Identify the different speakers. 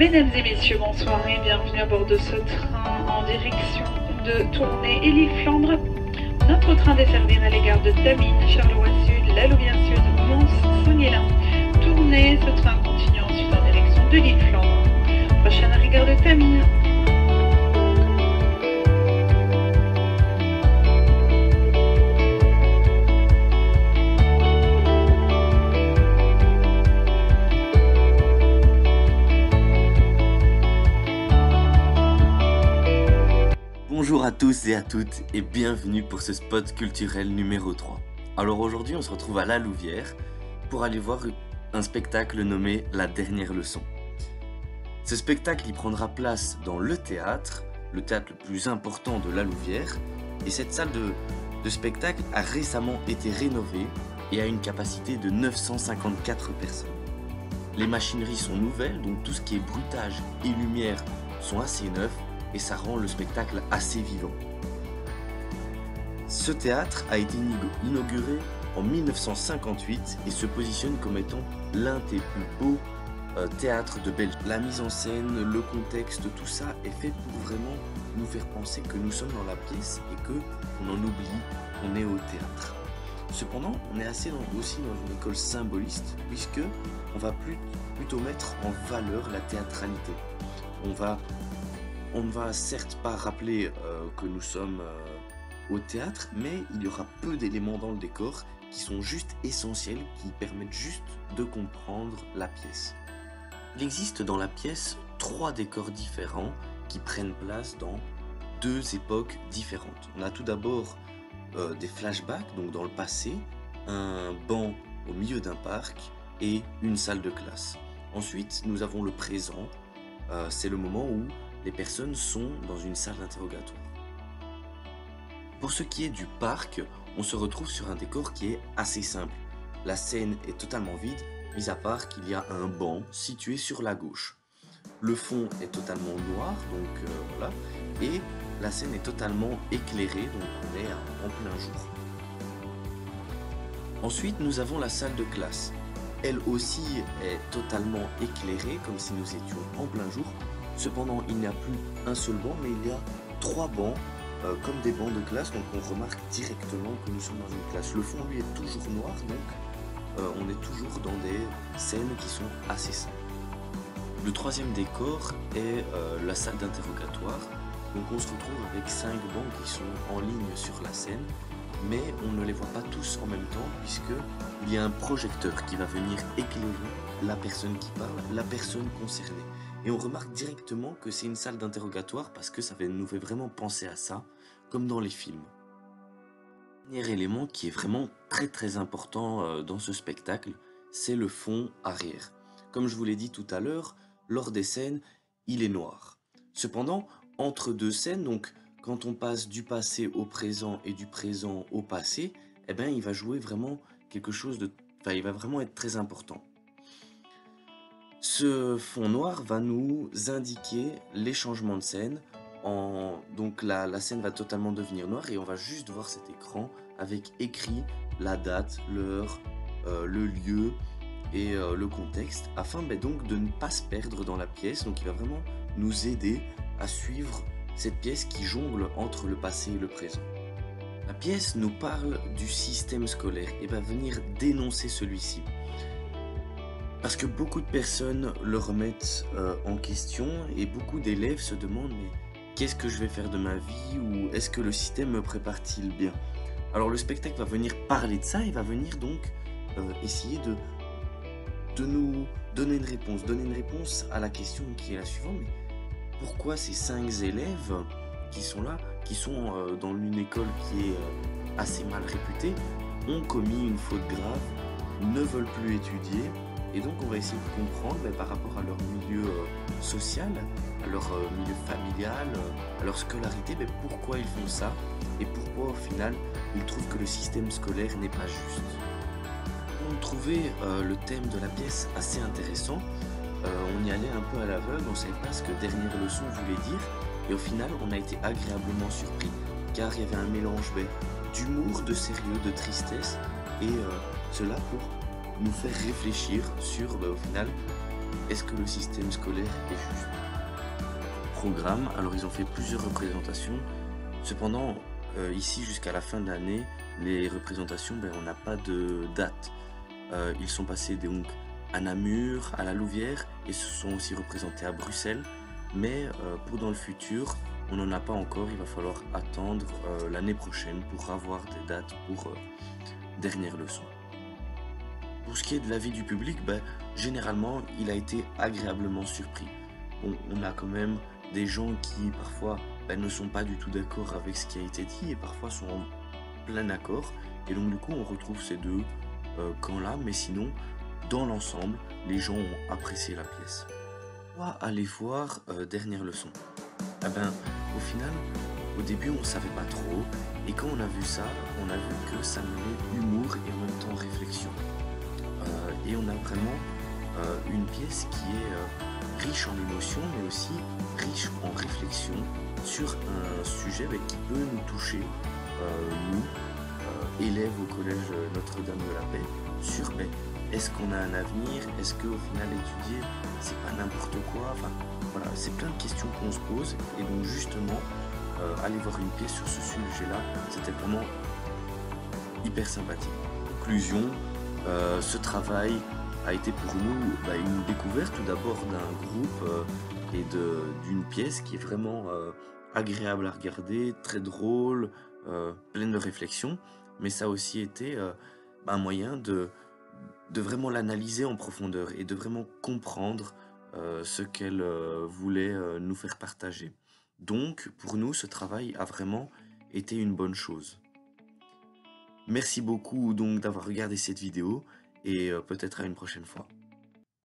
Speaker 1: Mesdames et messieurs, bonsoir et bienvenue à bord de ce train en direction de Tournai et l'île-Flandre. Notre train desservira les gares de Tamines, Charleroi Sud, La Louvière Sud, Mons, Saunier-Lin. Tournai, ce train continue ensuite en direction de l'île-Flandre. Prochaine arrêt gare de Tamines.
Speaker 2: Bonjour à tous et à toutes et bienvenue pour ce spot culturel numéro 3. Alors aujourd'hui on se retrouve à La Louvière pour aller voir un spectacle nommé La Dernière Leçon. Ce spectacle y prendra place dans le théâtre le plus important de La Louvière, et cette salle de spectacle a récemment été rénovée et a une capacité de 954 personnes. Les machineries sont nouvelles, donc tout ce qui est bruitage et lumière sont assez neufs, et ça rend le spectacle assez vivant. Ce théâtre a été inauguré en 1958 et se positionne comme étant l'un des plus beaux théâtres de Belgique. La mise en scène, le contexte, tout ça est fait pour vraiment nous faire penser que nous sommes dans la pièce et qu'on en oublie qu'on est au théâtre. Cependant, on est aussi dans une école symboliste, puisque on va plutôt mettre en valeur la théâtralité. On ne va certes pas rappeler que nous sommes au théâtre, mais il y aura peu d'éléments dans le décor qui sont juste essentiels, qui permettent juste de comprendre la pièce. Il existe dans la pièce 3 décors différents qui prennent place dans 2 époques différentes. On a tout d'abord des flashbacks, donc dans le passé, un banc au milieu d'un parc et une salle de classe. Ensuite, nous avons le présent, c'est le moment où les personnes sont dans une salle d'interrogatoire. Pour ce qui est du parc, on se retrouve sur un décor qui est assez simple. La scène est totalement vide, mis à part qu'il y a un banc situé sur la gauche. Le fond est totalement noir, donc voilà, et la scène est totalement éclairée, donc on est en plein jour. Ensuite, nous avons la salle de classe. Elle aussi est totalement éclairée, comme si nous étions en plein jour. Cependant, il n'y a plus un seul banc, mais il y a 3 bancs, comme des bancs de classe, donc on remarque directement que nous sommes dans une classe. Le fond, lui, est toujours noir, donc on est toujours dans des scènes qui sont assez simples. Le 3e décor est la salle d'interrogatoire, donc on se retrouve avec 5 bancs qui sont en ligne sur la scène, mais on ne les voit pas tous en même temps, puisqu'il y a un projecteur qui va venir éclairer la personne qui parle, la personne concernée. Et on remarque directement que c'est une salle d'interrogatoire parce que nous fait vraiment penser à ça, comme dans les films. Le dernier élément qui est vraiment très important dans ce spectacle, c'est le fond arrière. Comme je vous l'ai dit tout à l'heure, lors des scènes, il est noir. Cependant, entre 2 scènes, donc quand on passe du passé au présent et du présent au passé, eh ben, il va jouer vraiment quelque chose il va vraiment être très important. Ce fond noir va nous indiquer les changements de scène. Donc la scène va totalement devenir noire et on va juste voir cet écran avec écrit la date, l'heure, le lieu et le contexte, afin donc de ne pas se perdre dans la pièce. Donc il va vraiment nous aider à suivre cette pièce qui jongle entre le passé et le présent. La pièce nous parle du système scolaire et va venir dénoncer celui-ci. Parce que beaucoup de personnes le remettent en question et beaucoup d'élèves se demandent mais qu'est-ce que je vais faire de ma vie, ou est-ce que le système me prépare-t-il bien? Alors le spectacle va venir parler de ça et va venir donc essayer de nous donner une réponse à la question qui est la suivante. Mais pourquoi ces 5 élèves qui sont là, qui sont dans une école qui est assez mal réputée, ont commis une faute grave, ne veulent plus étudier? Et donc on va essayer de comprendre par rapport à leur milieu social, à leur milieu familial, à leur scolarité, pourquoi ils font ça et pourquoi au final ils trouvent que le système scolaire n'est pas juste. On trouvait le thème de la pièce assez intéressant, on y allait un peu à l'aveugle, on ne savait pas ce que Dernière Leçon voulait dire, et au final on a été agréablement surpris car il y avait un mélange d'humour, de sérieux, de tristesse, et cela pour nous faire réfléchir sur au final est-ce que le système scolaire est juste? Programme, alors ils ont fait plusieurs représentations. Cependant, ici jusqu'à la fin de l'année, les représentations, ben, on n'a pas de date. Ils sont passés donc à Namur, à la Louvière et se sont aussi représentés à Bruxelles. Mais pour dans le futur, on n'en a pas encore. Il va falloir attendre l'année prochaine pour avoir des dates pour dernière leçon. Pour ce qui est de l'avis du public, ben, généralement, il a été agréablement surpris. On a quand même des gens qui parfois ben, ne sont pas du tout d'accord avec ce qui a été dit et parfois sont en plein accord. Et donc du coup, on retrouve ces deux camps-là, mais sinon, dans l'ensemble, les gens ont apprécié la pièce. On va aller voir dernière leçon. Eh ben, au final, au début, on savait pas trop, et quand on a vu ça, on a vu que ça mêlait humour et en même temps réflexion. Et on a vraiment une pièce qui est riche en émotions, mais aussi riche en réflexion sur un sujet qui peut nous toucher, nous, élèves au collège Notre-Dame de la Paix, sur est-ce qu'on a un avenir, est-ce qu'au final étudier, c'est pas n'importe quoi, enfin voilà, c'est plein de questions qu'on se pose, et donc justement, aller voir une pièce sur ce sujet-là, c'était vraiment hyper sympathique. Conclusion, ce travail a été pour nous une découverte tout d'abord d'un groupe et d'une pièce qui est vraiment agréable à regarder, très drôle, pleine de réflexion, mais ça a aussi été un moyen de vraiment l'analyser en profondeur et de vraiment comprendre ce qu'elle voulait nous faire partager. Donc pour nous, ce travail a vraiment été une bonne chose. Merci beaucoup donc d'avoir regardé cette vidéo et peut-être à une prochaine fois.